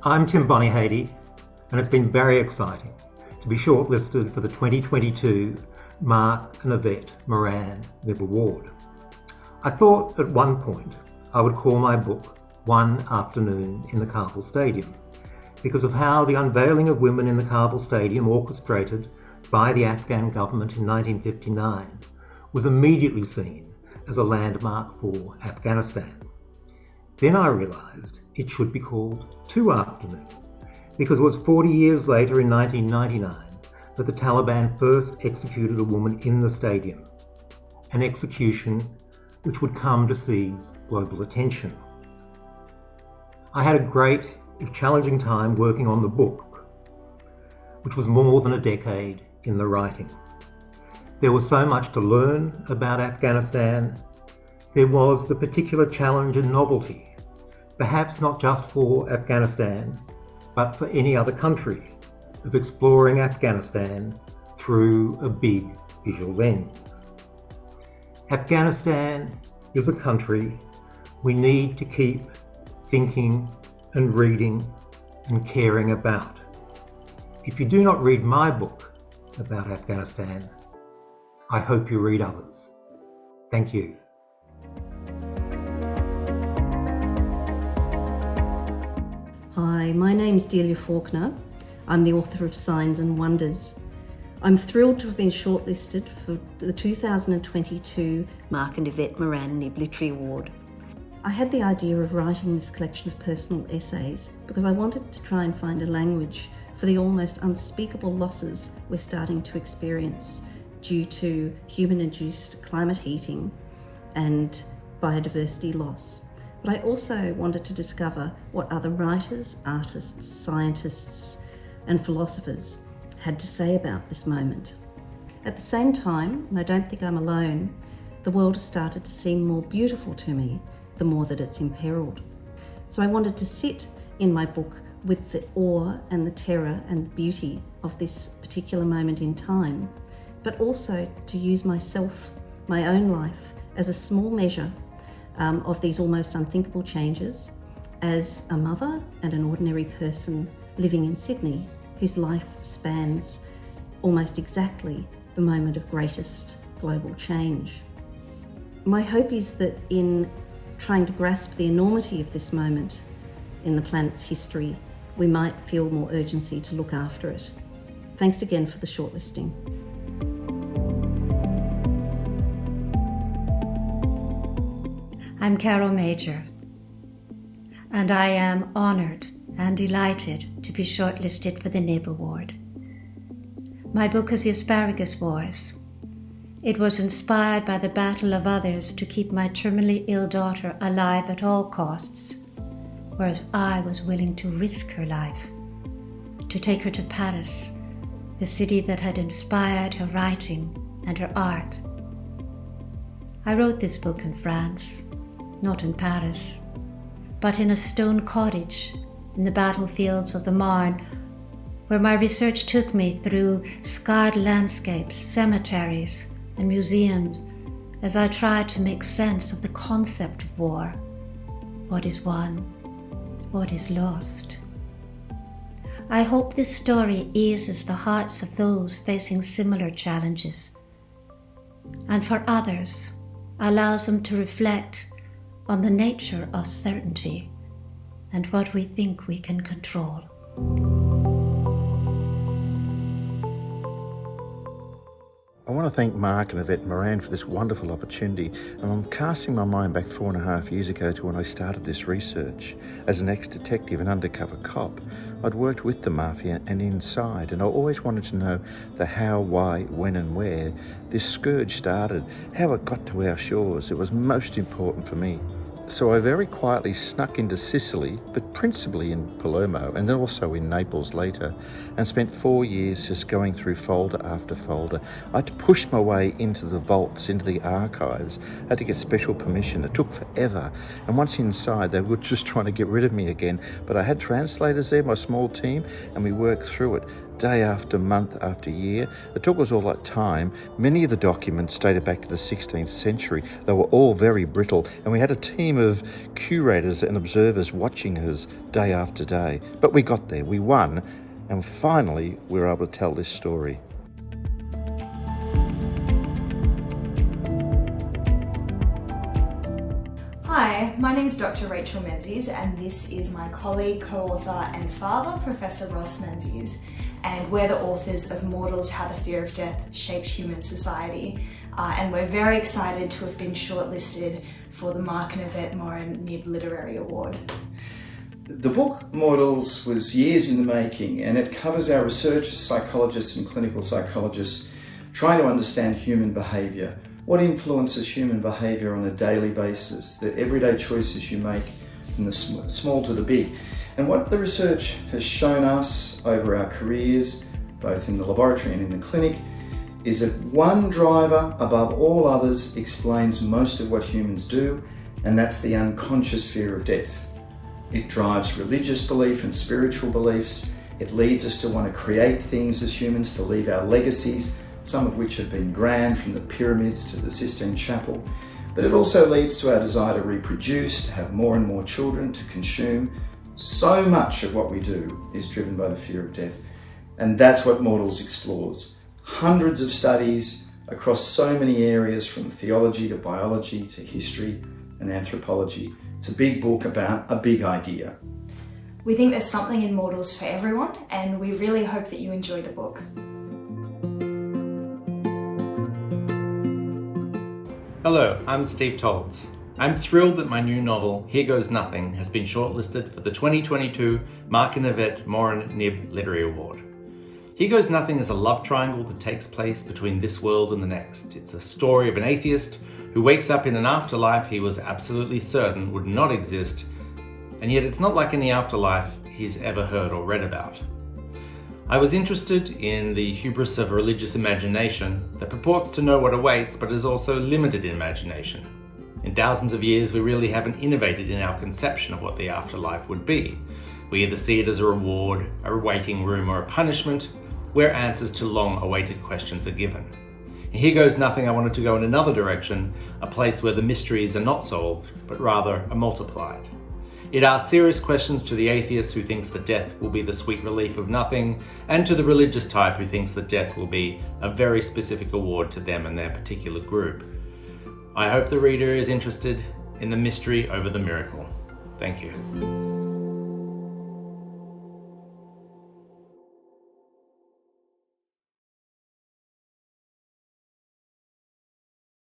I'm Tim Bonyhady, and it's been very exciting to be shortlisted for the 2022 Mark and Yvette Moran NIB Award. I thought at one point I would call my book One Afternoon in the Kabul Stadium because of how the unveiling of women in the Kabul Stadium, orchestrated by the Afghan government in 1959, was immediately seen as a landmark for Afghanistan. Then I realised it should be called Two Afternoons, because it was 40 years later in 1999 that the Taliban first executed a woman in the stadium, an execution which would come to seize global attention. I had a great, if challenging, time working on the book, which was more than a decade in the writing. There was so much to learn about Afghanistan. There was the particular challenge and novelty, perhaps not just for Afghanistan, but for any other country, of exploring Afghanistan through a big visual lens. Afghanistan is a country we need to keep thinking and reading and caring about. If you do not read my book about Afghanistan, I hope you read others. Thank you. Hi, my name's Delia Faulkner. I'm the author of Signs and Wonders. I'm thrilled to have been shortlisted for the 2022 Mark and Yvette Moran NIB Literary Award. I had the idea of writing this collection of personal essays because I wanted to try and find a language for the almost unspeakable losses we're starting to experience due to human-induced climate heating and biodiversity loss. But I also wanted to discover what other writers, artists, scientists, and philosophers had to say about this moment. At the same time, and I don't think I'm alone, the world has started to seem more beautiful to me the more that it's imperiled. So I wanted to sit in my book with the awe and the terror and the beauty of this particular moment in time, but also to use myself, my own life, as a small measure of these almost unthinkable changes as a mother and an ordinary person living in Sydney whose life spans almost exactly the moment of greatest global change. My hope is that in trying to grasp the enormity of this moment in the planet's history, we might feel more urgency to look after it. Thanks again for the shortlisting. I'm Carol Major, and I am honoured and delighted to be shortlisted for the NIB Award. My book is The Asparagus Wars. It was inspired by the battle of others to keep my terminally ill daughter alive at all costs, whereas I was willing to risk her life, to take her to Paris, the city that had inspired her writing and her art. I wrote this book in France, not in Paris, but in a stone cottage in the battlefields of the Marne, where my research took me through scarred landscapes, cemeteries, and museums as I tried to make sense of the concept of war. What is won? What is lost? I hope this story eases the hearts of those facing similar challenges, and for others, allows them to reflect on the nature of certainty and what we think we can control. I want to thank Mark and Yvette Moran for this wonderful opportunity, and I'm casting my mind back 4.5 years ago to when I started this research. As an ex-detective and undercover cop, I'd worked with the mafia and inside, and I always wanted to know the how, why, when and where this scourge started, how it got to our shores. It was most important for me. So I very quietly snuck into Sicily, but principally in Palermo and then also in Naples later, and spent 4 years just going through folder after folder. I had to push my way into the vaults, into the archives. I had to get special permission. It took forever. And once inside, they were just trying to get rid of me again. But I had translators there, my small team, and we worked through it. day after month after year. It took us all that time. Many of the documents dated back to the 16th century. They were all very brittle, and we had a team of curators and observers watching us day after day. But we got there, we won, and finally we were able to tell this story. Hi, my name is Dr. Rachel Menzies, and this is my colleague, co-author and father, Professor Ross Menzies, and we're the authors of Mortals: How the Fear of Death Shaped Human Society, and we're very excited to have been shortlisted for the Mark and Yvette Morin NIB Literary Award. The book Mortals was years in the making, and it covers our researchers, psychologists and clinical psychologists trying to understand human behaviour. What influences human behaviour on a daily basis, the everyday choices you make from the small to the big. And what the research has shown us over our careers, both in the laboratory and in the clinic, is that one driver above all others explains most of what humans do, and that's the unconscious fear of death. It drives religious belief and spiritual beliefs. It leads us to want to create things as humans, to leave our legacies, some of which have been grand, from the pyramids to the Sistine Chapel. But it also leads to our desire to reproduce, to have more and more children, to consume. So much of what we do is driven by the fear of death. And that's what Mortals explores. Hundreds of studies across so many areas, from theology to biology to history and anthropology. It's a big book about a big idea. We think there's something in Mortals for everyone, and we really hope that you enjoy the book. Hello, I'm Steve Toltz. I'm thrilled that my new novel, Here Goes Nothing, has been shortlisted for the 2022 Mark and Yvette Morin NIB Literary Award. Here Goes Nothing is a love triangle that takes place between this world and the next. It's a story of an atheist who wakes up in an afterlife he was absolutely certain would not exist, and yet it's not like any afterlife he's ever heard or read about. I was interested in the hubris of religious imagination that purports to know what awaits but is also limited in imagination. In thousands of years, we really haven't innovated in our conception of what the afterlife would be. We either see it as a reward, a waiting room, or a punishment, where answers to long-awaited questions are given. In Here Goes Nothing, I wanted to go in another direction, a place where the mysteries are not solved, but rather are multiplied. It asks serious questions to the atheist who thinks that death will be the sweet relief of nothing, and to the religious type who thinks that death will be a very specific award to them and their particular group. I hope the reader is interested in the mystery over the miracle. Thank you.